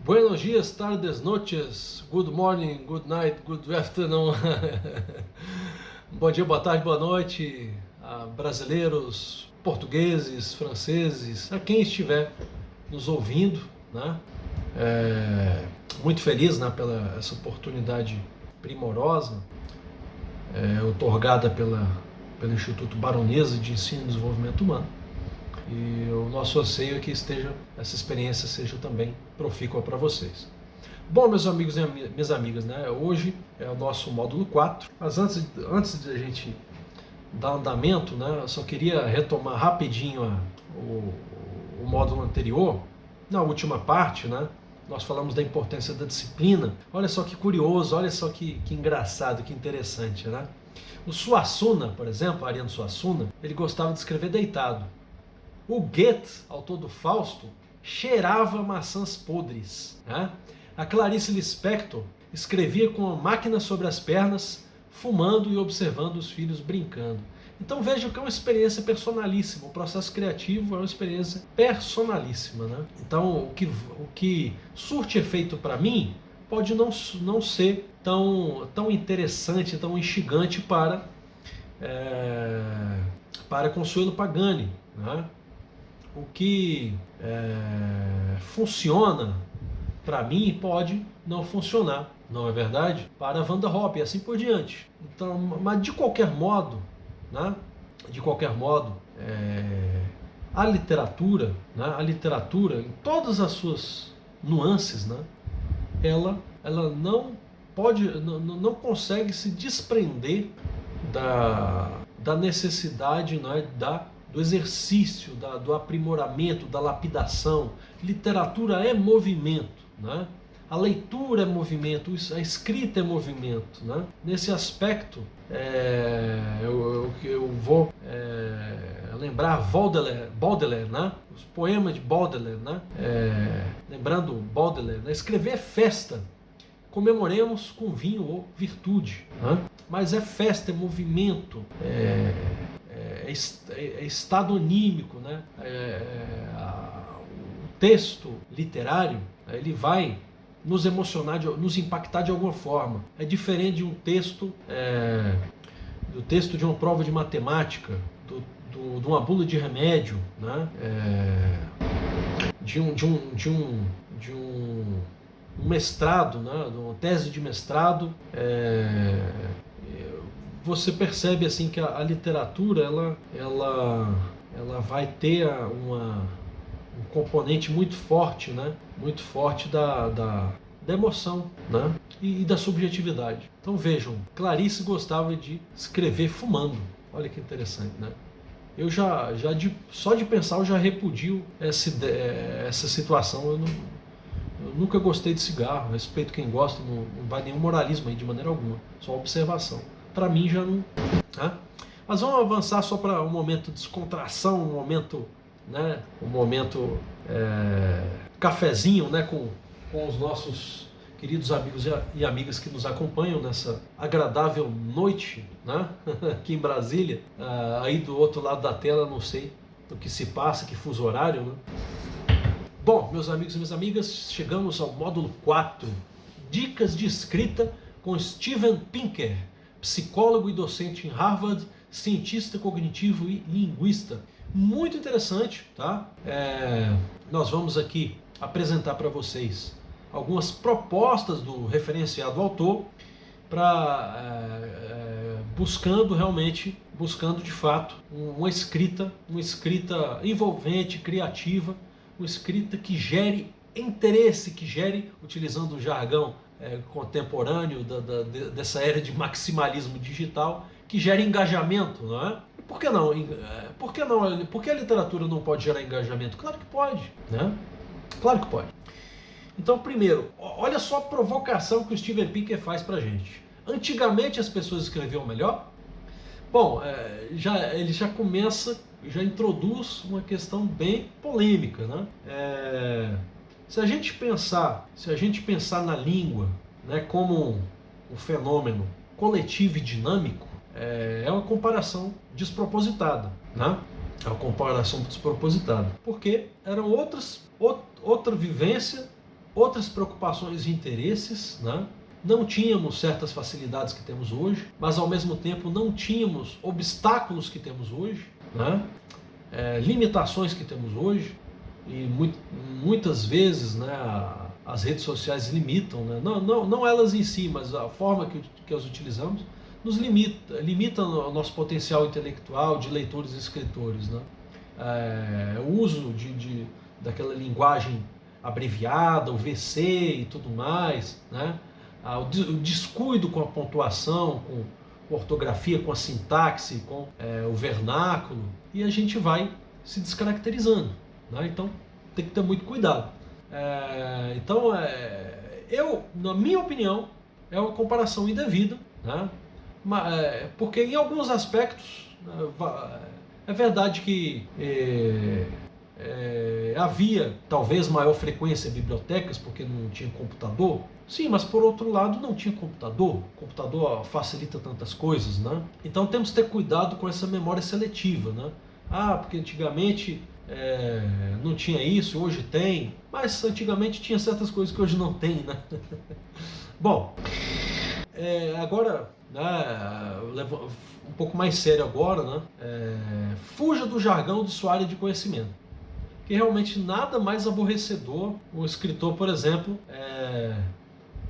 Buenos dias, tardes, noches, good morning, good night, good afternoon. Bom dia, boa tarde, boa noite a brasileiros, portugueses, franceses, a quem estiver nos ouvindo, né? Muito feliz, né, pela essa oportunidade primorosa otorgada pelo Instituto Baronesa de Ensino e Desenvolvimento Humano. E o nosso anseio é que essa experiência seja também profícua para vocês. Bom, meus amigos e minhas amigas, né? Hoje é o nosso módulo 4, mas antes de a gente dar andamento, né, eu só queria retomar rapidinho o módulo anterior. Na última parte, né, nós falamos da importância da disciplina. Olha só que curioso, olha só que engraçado, que interessante, né? O Suassuna, por exemplo, Ariano Suassuna, ele gostava de escrever deitado. O Goethe, autor do Fausto, cheirava maçãs podres, né? A Clarice Lispector escrevia com a máquina sobre as pernas, fumando e observando os filhos brincando. Então veja que é uma experiência personalíssima, o processo criativo é uma experiência personalíssima, né? Então o que surte efeito para mim pode não ser tão interessante, tão instigante para Consuelo Pagani, né? O que funciona para mim pode não funcionar, não é verdade? Para a Wanda Hoppe e assim por diante. Então, mas de qualquer modo, né? A literatura, né? A literatura em todas as suas nuances, né? Ela não consegue se desprender da necessidade, né? Do exercício, do aprimoramento, da lapidação. Literatura é movimento, né? A leitura é movimento, a escrita é movimento, né? Nesse aspecto, eu vou lembrar Baudelaire, né? Os poemas de Baudelaire, né? Lembrando Baudelaire, né? Escrever é festa, comemoremos com vinho ou virtude, né? Mas é festa, é movimento, é estado anímico, né? O texto literário, ele vai nos emocionar, nos impactar de alguma forma. É diferente de um texto, do texto de uma prova de matemática, de uma bula de remédio, né? De um mestrado, né? De uma tese de mestrado. Você percebe assim que a literatura ela vai ter um componente muito forte, né? Muito forte da emoção, né? E da subjetividade. Então vejam, Clarice gostava de escrever fumando. Olha que interessante, né? Eu só de pensar eu já repudio essa situação. Eu nunca gostei de cigarro, respeito quem gosta, não vai nenhum moralismo aí de maneira alguma, só observação. Para mim já não. Né? Mas vamos avançar só para um momento de descontração, um momento, né? Um momento cafezinho, né? Com os nossos queridos amigos e amigas que nos acompanham nessa agradável noite, né? Aqui em Brasília. Aí do outro lado da tela, não sei o que se passa, que fuso horário, né? Bom, meus amigos e minhas amigas, chegamos ao módulo 4. Dicas de escrita com Steven Pinker, psicólogo e docente em Harvard, cientista cognitivo e linguista. Muito interessante, tá? Nós vamos aqui apresentar para vocês algumas propostas do referenciado autor buscando de fato uma escrita envolvente, criativa, uma escrita que gere interesse, que gere, utilizando o jargão contemporâneo dessa era de maximalismo digital, que gera engajamento, não é? E por que não? Por que a literatura não pode gerar engajamento? Claro que pode, né? Claro que pode. Então, primeiro, olha só a provocação que o Steven Pinker faz pra gente. Antigamente as pessoas escreviam melhor? Bom, ele já introduz uma questão bem polêmica, né? Se a gente pensar na língua, né, como um fenômeno coletivo e dinâmico, é uma comparação despropositada, né? É uma comparação despropositada, porque eram outra vivência, outras preocupações e interesses, né? Não tínhamos certas facilidades que temos hoje, mas ao mesmo tempo não tínhamos obstáculos que temos hoje, né? Limitações que temos hoje, e muitas vezes, né, as redes sociais limitam, né? Não elas em si, mas a forma que as utilizamos nos limita o nosso potencial intelectual de leitores e escritores, né? O uso daquela linguagem abreviada, o VC e tudo mais, né? O descuido com a pontuação, com a ortografia, com a sintaxe, com o vernáculo, e a gente vai se descaracterizando, né? Então tem que ter muito cuidado. Então, na minha opinião, é uma comparação indevida, né? Porque em alguns aspectos é verdade que havia talvez maior frequência em bibliotecas porque não tinha computador. Sim, mas por outro lado não tinha computador. O computador facilita tantas coisas, né? Então temos que ter cuidado com essa memória seletiva, né? Porque antigamente não tinha isso, hoje tem. Mas antigamente tinha certas coisas que hoje não tem, né? Bom, agora, né, um pouco mais sério agora, né? Fuja do jargão de sua área de conhecimento. Que realmente nada mais aborrecedor um escritor, por exemplo,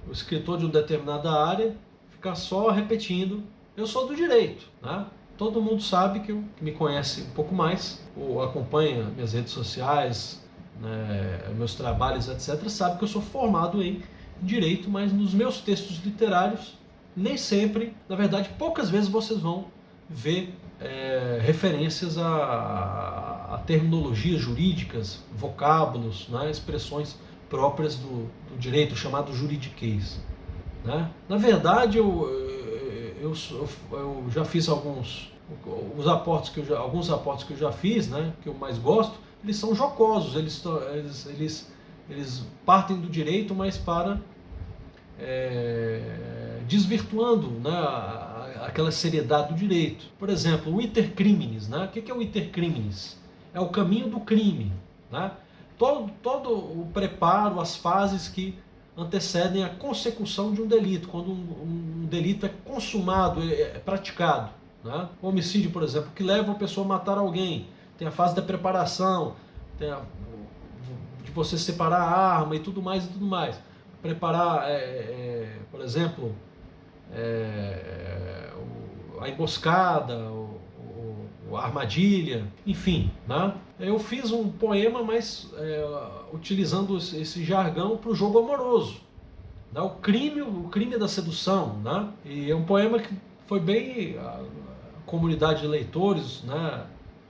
o escritor de uma determinada área ficar só repetindo: eu sou do direito, né? Todo mundo sabe que me conhece um pouco mais, ou acompanha minhas redes sociais, né, meus trabalhos, etc., sabe que eu sou formado em direito, mas nos meus textos literários, nem sempre, na verdade, poucas vezes vocês vão ver referências a terminologias jurídicas, vocábulos, né, expressões próprias do direito, chamado juridiquês, né? Na verdade, eu já fiz alguns aportes que eu já fiz, né, que eu mais gosto. Eles são jocosos, eles partem do direito, mas para desvirtuando, né, aquela seriedade do direito. Por exemplo, o iter criminis, né? O que é o iter criminis? É o caminho do crime, né? Todo o preparo, as fases que antecedem a consecução de um delito, quando um delito é consumado, é praticado, né? O homicídio, por exemplo, que leva a pessoa a matar alguém, tem a fase da preparação, de você separar a arma e tudo mais. Preparar, por exemplo, a emboscada, a armadilha, enfim, né? Eu fiz um poema, mas utilizando esse jargão para o jogo amoroso, né? O crime da sedução, né? E é um poema que foi bem a comunidade de leitores, né,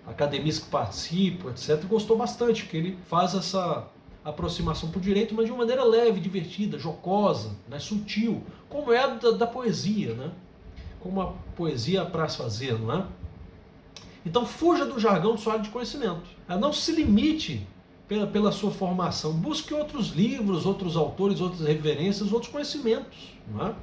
academistas que participam, etc., gostou bastante, porque ele faz essa aproximação para o direito, mas de uma maneira leve, divertida, jocosa, né, sutil, como é da poesia, né? Como a poesia apraz fazer, não é? Então fuja do jargão de sua área de conhecimento. Não se limite pela sua formação. Busque outros livros, outros autores, outras referências, outros conhecimentos, não é?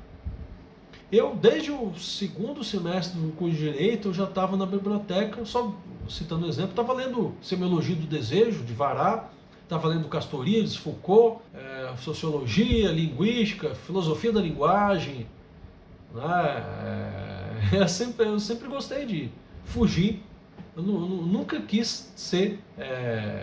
Eu, desde o segundo semestre do curso de Direito, eu já estava na biblioteca, só citando um exemplo, estava lendo Semiologia do Desejo, de Vará, estava lendo Castoriadis, Foucault, Sociologia, Linguística, Filosofia da Linguagem, né? Eu sempre gostei de fugir. Eu nunca quis ser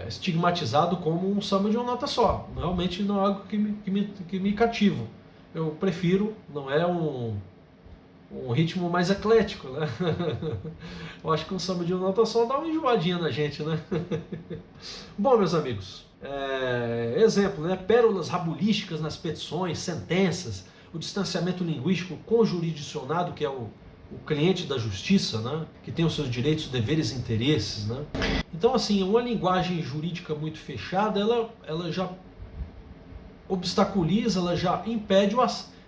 estigmatizado como um samba de uma nota só. Realmente não é algo que me cativa. Eu prefiro, não é um ritmo mais eclético, né? Eu acho que um samba de uma nota só dá uma enjoadinha na gente, né? Bom, meus amigos, exemplo, né? Pérolas rabulísticas nas petições, sentenças, o distanciamento linguístico com o jurisdicionado, que é o cliente da justiça, né? Que tem os seus direitos, deveres e interesses, né? Então, assim, uma linguagem jurídica muito fechada, ela já obstaculiza, ela já impede,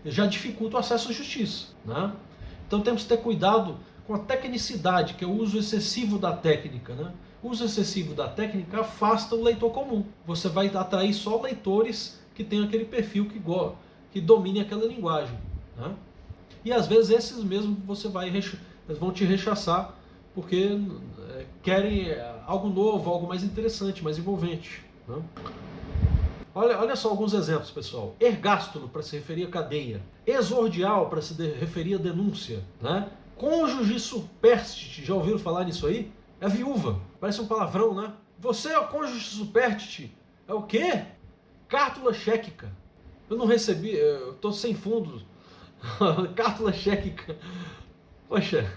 já dificulta o acesso à justiça, né? Então temos que ter cuidado com a tecnicidade, que é o uso excessivo da técnica, né? O uso excessivo da técnica afasta o leitor comum. Você vai atrair só leitores que têm aquele perfil que domine aquela linguagem, né? E às vezes esses mesmos eles vão te rechaçar porque querem algo novo, algo mais interessante, mais envolvente, né? Olha só alguns exemplos, pessoal. Ergástulo, para se referir à cadeia. Exordial, para se referir à denúncia. Né? Cônjuge superstite, já ouviram falar nisso aí? É viúva, parece um palavrão, né? Você é o cônjuge superstite. É o quê? Cártula chequica. Eu não recebi, eu tô sem fundos. Cártula chequica. Poxa.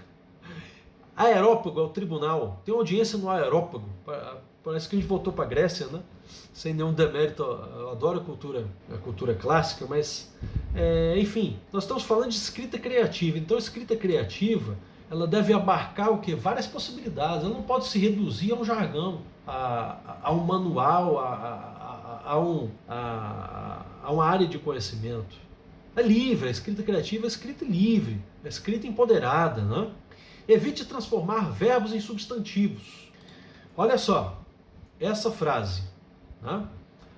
Aerópago é o tribunal. Tem audiência no aerópago. Parece que a gente voltou para a Grécia, né? Sem nenhum demérito. Eu adoro a cultura clássica, mas enfim, nós estamos falando de escrita criativa. Então, a escrita criativa, ela deve abarcar o quê? Várias possibilidades. Ela não pode se reduzir a um jargão, a um manual, a uma área de conhecimento. É livre, a escrita criativa é escrita livre, é escrita empoderada, né? Evite transformar verbos em substantivos. Olha só, essa frase, né?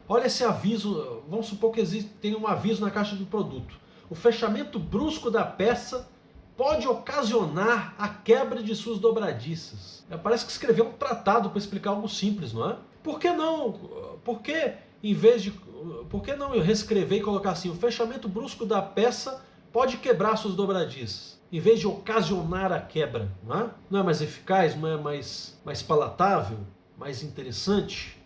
Olha esse aviso, vamos supor que tem um aviso na caixa do produto. O fechamento brusco da peça pode ocasionar a quebra de suas dobradiças. Parece que escreveu um tratado para explicar algo simples, não é? Por que não? Por que não eu reescrever e colocar assim, o fechamento brusco da peça pode quebrar suas dobradiças? Em vez de ocasionar a quebra, não é? Não é mais eficaz, não é mais palatável, mais interessante?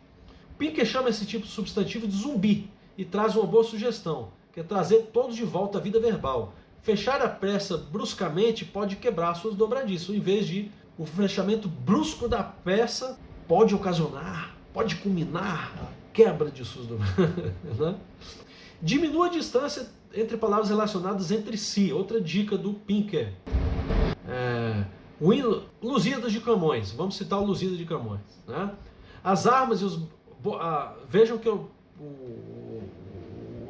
Pinker chama esse tipo de substantivo de zumbi e traz uma boa sugestão, que é trazer todos de volta à vida verbal. Fechar a peça bruscamente pode quebrar suas dobradiças, em vez de o fechamento brusco da peça pode ocasionar, pode culminar a quebra de suas dobradiças. Diminua a distância entre palavras relacionadas entre si. Outra dica do Pinker. Lusíadas de Camões. Vamos citar o Lusíadas de Camões. Né? As armas e os... vejam que o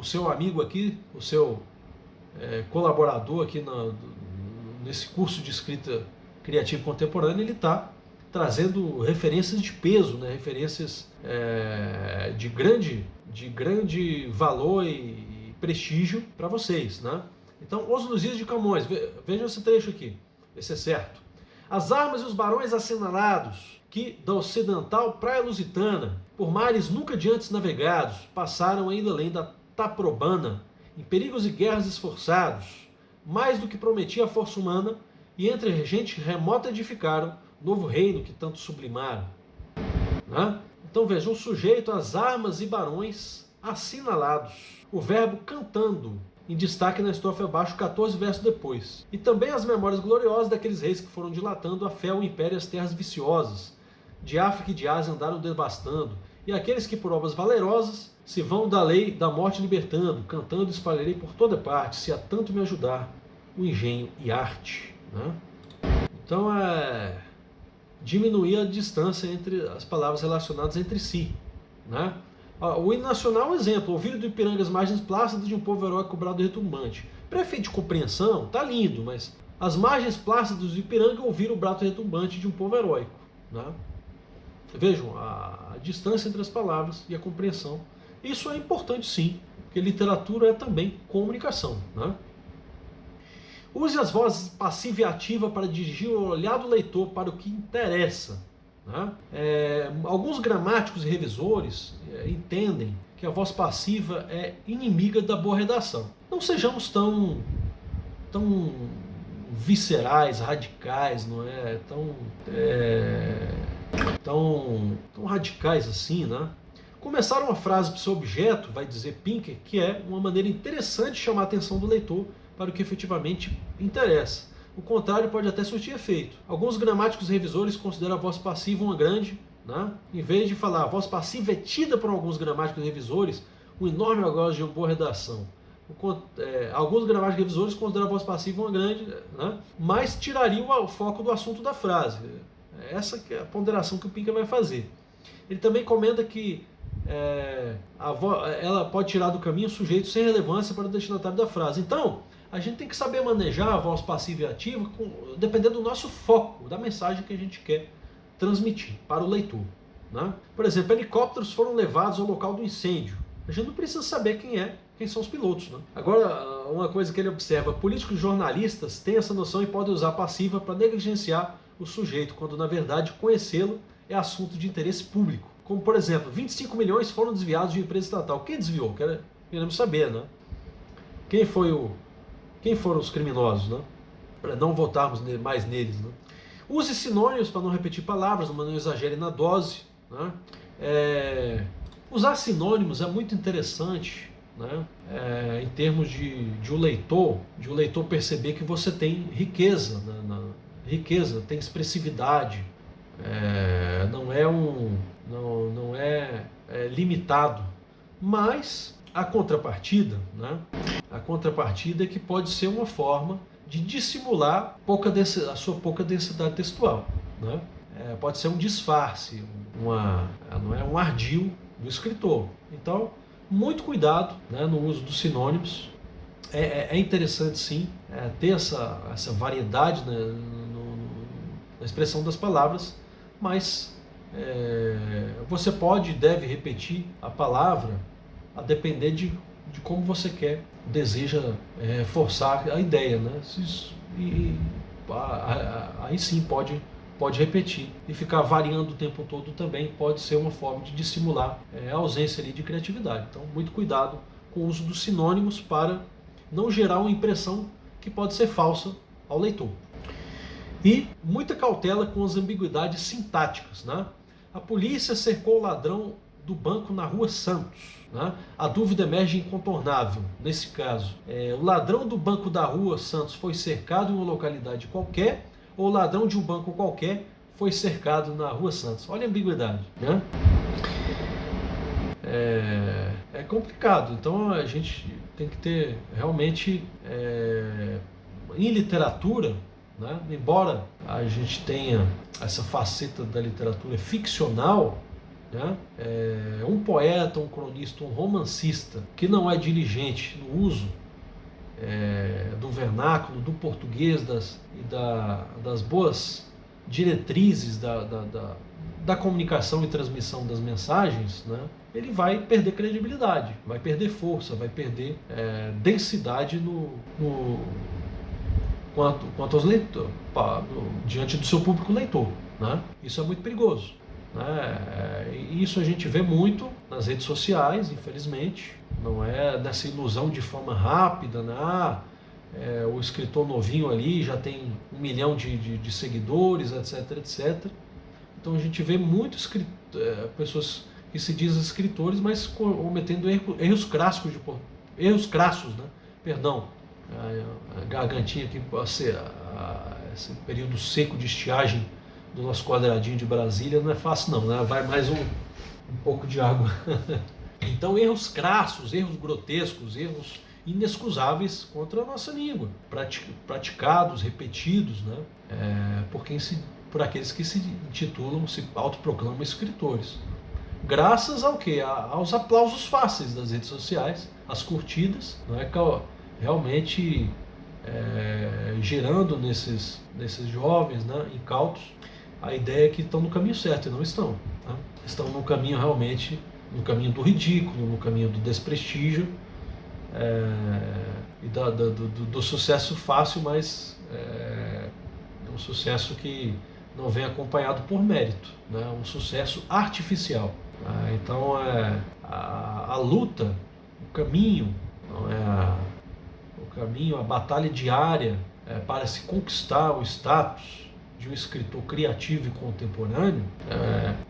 seu amigo aqui, o seu colaborador aqui nesse curso de escrita criativa contemporânea, ele está trazendo referências de peso, né? Referências de grande valor e prestígio para vocês. Né? Então, os Lusíadas de Camões, vejam esse trecho aqui, esse é certo. As armas e os barões assinalados, que da ocidental praia lusitana, por mares nunca antes navegados, passaram ainda além da Taprobana, em perigos e guerras esforçados, mais do que prometia a força humana, e entre gente remota edificaram novo reino que tanto sublimaram. Né? Então vejam, o sujeito, as armas e barões assinalados. O verbo cantando, em destaque na estrofe abaixo, 14 versos depois. E também as memórias gloriosas daqueles reis que foram dilatando a fé, o império e as terras viciosas. De África e de Ásia andaram devastando. E aqueles que por obras valerosas se vão da lei da morte libertando, cantando espalharei por toda parte, se a tanto me ajudar o engenho e arte. Né? Então diminuir a distância entre as palavras relacionadas entre si. Né? O hino nacional é um exemplo. Ouvir do Ipiranga as margens plácidas de um povo heróico cobrado retumbante. Para efeito de compreensão, tá lindo, mas as margens plácidas do Ipiranga ouviram o brado retumbante de um povo heróico. Né? Vejam, a distância entre as palavras e a compreensão. Isso é importante sim, porque literatura é também comunicação. Né? Use as vozes passiva e ativa para dirigir o olhar do leitor para o que interessa. Né? Alguns gramáticos e revisores entendem que a voz passiva é inimiga da boa redação. Não sejamos tão viscerais, radicais, não é? Tão radicais assim, né? Começar uma frase para o seu objeto, vai dizer Pinker, que é uma maneira interessante de chamar a atenção do leitor para o que efetivamente interessa. O contrário pode até surtir efeito. Alguns gramáticos e revisores consideram a voz passiva uma grande, né? Em vez de falar a voz passiva é tida por alguns gramáticos e revisores um enorme algoz de uma boa redação. Alguns gramáticos e revisores consideram a voz passiva uma grande, né? Mas tirariam o foco do assunto da frase. Essa que é a ponderação que o Pinker vai fazer. Ele também comenta que ela pode tirar do caminho sujeitos sem relevância para o destinatário da frase. Então, a gente tem que saber manejar a voz passiva e ativa dependendo do nosso foco, da mensagem que a gente quer transmitir para o leitor. Né? Por exemplo, helicópteros foram levados ao local do incêndio. A gente não precisa saber quem são os pilotos. Né? Agora, uma coisa que ele observa, políticos e jornalistas têm essa noção e podem usar passiva para negligenciar o sujeito, quando na verdade conhecê-lo é assunto de interesse público. Como, por exemplo, 25 milhões foram desviados de uma empresa estatal. Quem desviou? Queremos saber, né? Quem foram os criminosos, né? Para não votarmos mais neles, né? Use sinônimos para não repetir palavras, mas não exagere na dose, né? Usar sinônimos é muito interessante, né? Em termos de o leitor perceber que você tem riqueza, né? Riqueza, tem expressividade, não é limitado, mas a contrapartida, né? A contrapartida é que pode ser uma forma de dissimular a sua pouca densidade textual, né? Pode ser um disfarce, não é um ardil do escritor. Então, muito cuidado, né, no uso dos sinônimos. É interessante, sim, ter essa variedade, né, na expressão das palavras, mas você pode e deve repetir a palavra a depender de como você deseja forçar a ideia, né? Aí sim pode repetir. E ficar variando o tempo todo também pode ser uma forma de dissimular a ausência ali de criatividade. Então, muito cuidado com o uso dos sinônimos para não gerar uma impressão que pode ser falsa ao leitor. E muita cautela com as ambiguidades sintáticas, né? A polícia cercou o ladrão do banco na Rua Santos, né? A dúvida emerge incontornável nesse caso. O ladrão do banco da Rua Santos foi cercado em uma localidade qualquer, ou o ladrão de um banco qualquer foi cercado na Rua Santos? Olha a ambiguidade, né? É complicado. Então a gente tem que ter realmente em literatura, né? Embora a gente tenha essa faceta da literatura ficcional, né? Um poeta, um cronista, um romancista que não é diligente no uso do vernáculo, do português, das boas diretrizes da comunicação e transmissão das mensagens, né? Ele vai perder credibilidade, vai perder força, vai perder densidade quanto aos leitores, diante do seu público leitor, né? Isso é muito perigoso, né? Isso a gente vê muito nas redes sociais, infelizmente. Não é nessa ilusão de forma rápida, né? O escritor novinho ali já tem 1 milhão de seguidores, etc, etc. Então a gente vê muito pessoas que se dizem escritores, mas cometendo erros crassos, né? Perdão, a gargantinha aqui, esse período seco de estiagem do nosso quadradinho de Brasília não é fácil não, né? Vai mais um pouco de água. Então, erros crassos, erros grotescos, erros inexcusáveis contra a nossa língua, praticados, repetidos, né? Por aqueles que se intitulam, se autoproclamam escritores. Graças ao quê? Aos aplausos fáceis das redes sociais, as curtidas, não é? Realmente gerando nesses jovens, né, incautos, a ideia é que estão no caminho certo, e não estão, né? Estão no caminho realmente, no caminho do ridículo, no caminho do desprestígio e do sucesso fácil, mas um sucesso que não vem acompanhado por mérito, né? Um sucesso artificial. Então a luta, o caminho, não é a batalha diária para se conquistar o status de um escritor criativo e contemporâneo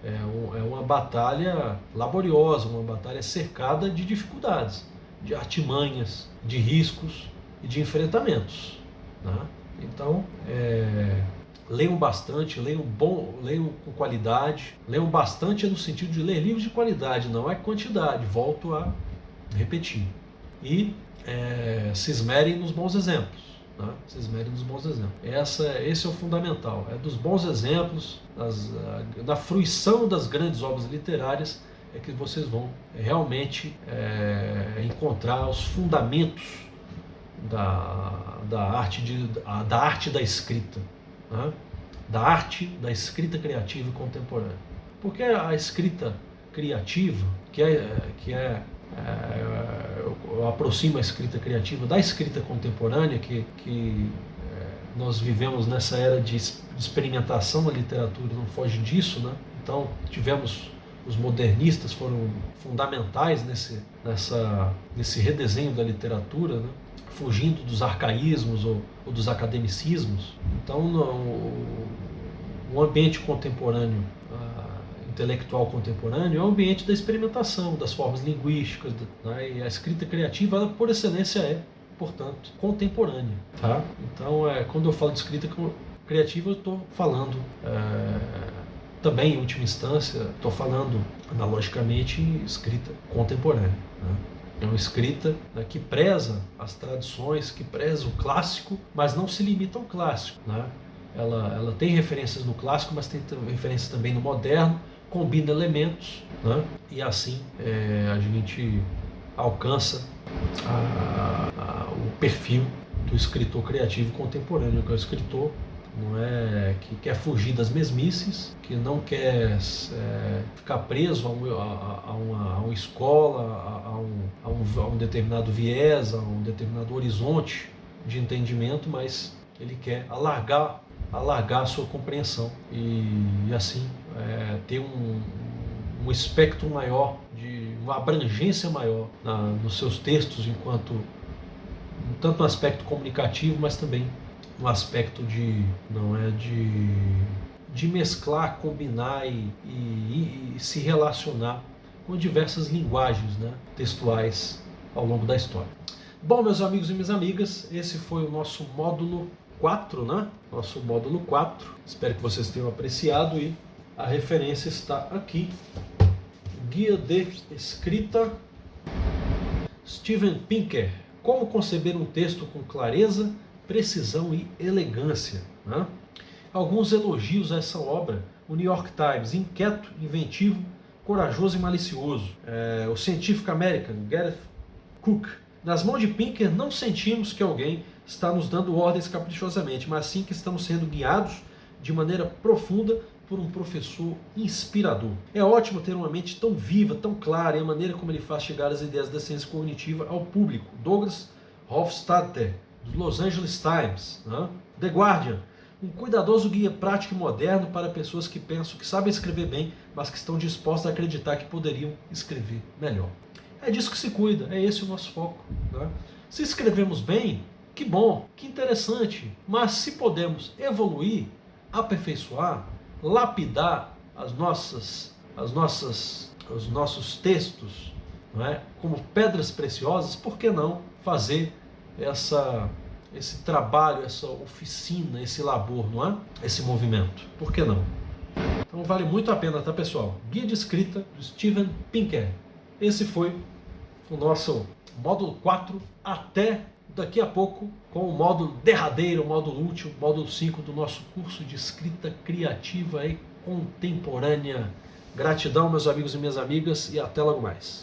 é uma batalha laboriosa, uma batalha cercada de dificuldades, de artimanhas, de riscos e de enfrentamentos, né? Então, leiam bastante, leiam com qualidade. Leiam bastante no sentido de ler livros de qualidade, não é quantidade, volto a repetir. E se esmerem nos bons exemplos, né? Se esmerem nos bons exemplos. Esse é o fundamental, dos bons exemplos, da fruição das grandes obras literárias, é que vocês vão realmente encontrar os fundamentos da arte da escrita, né? Da arte da escrita criativa e contemporânea. Porque a escrita criativa, eu aproximo a escrita criativa da escrita contemporânea, que nós vivemos nessa era de experimentação da literatura, não foge disso, né? Então tivemos os modernistas foram fundamentais nesse redesenho da literatura, né? Fugindo dos arcaísmos ou dos academicismos. Então, o ambiente contemporâneo, intelectual contemporâneo, é o ambiente da experimentação, das formas linguísticas, né? E a escrita criativa, ela, por excelência, é, portanto, contemporânea. Tá? Então, quando eu falo de escrita criativa, eu estou falando, também, em última instância, estou falando, analogicamente, escrita contemporânea. Né? É uma escrita, né, que preza as tradições, que preza o clássico, mas não se limita ao clássico. Né? Ela tem referências no clássico, mas tem referências também no moderno, combina elementos, né? E assim a gente alcança o perfil do escritor criativo contemporâneo, que é o escritor, não é, que quer fugir das mesmices, que não quer ficar preso a uma escola, a um determinado viés, a um determinado horizonte de entendimento, mas ele quer alargar a sua compreensão e assim ter um espectro maior, uma abrangência maior nos seus textos, tanto no aspecto comunicativo, mas também no aspecto de mesclar, combinar e se relacionar com diversas linguagens, né, textuais ao longo da história. Bom, meus amigos e minhas amigas, esse foi o nosso módulo 4, né? Nosso módulo 4. Espero que vocês tenham apreciado e a referência está aqui. Guia de Escrita, Steven Pinker. Como conceber um texto com clareza, precisão e elegância. Né? Alguns elogios a essa obra. O New York Times: inquieto, inventivo, corajoso e malicioso. O Scientific American, Gareth Cook: nas mãos de Pinker não sentimos que alguém está nos dando ordens caprichosamente, mas sim que estamos sendo guiados de maneira profunda por um professor inspirador. É ótimo ter uma mente tão viva, tão clara, e a maneira como ele faz chegar as ideias da ciência cognitiva ao público. Douglas Hofstadter, do Los Angeles Times. Né? The Guardian: um cuidadoso guia prático e moderno para pessoas que pensam que sabem escrever bem, mas que estão dispostas a acreditar que poderiam escrever melhor. É disso que se cuida, é esse o nosso foco. Né? Se escrevemos bem, que bom, que interessante, mas se podemos evoluir, aperfeiçoar, lapidar os nossos textos, não é? Como pedras preciosas, por que não fazer esse trabalho, essa oficina, esse labor, não é? Esse movimento, por que não? Então vale muito a pena, tá, pessoal? Guia de Escrita, do Steven Pinker. Esse foi o nosso módulo 4, até daqui a pouco com o módulo derradeiro, o módulo último, módulo 5 do nosso curso de escrita criativa e contemporânea. Gratidão, meus amigos e minhas amigas, e até logo mais.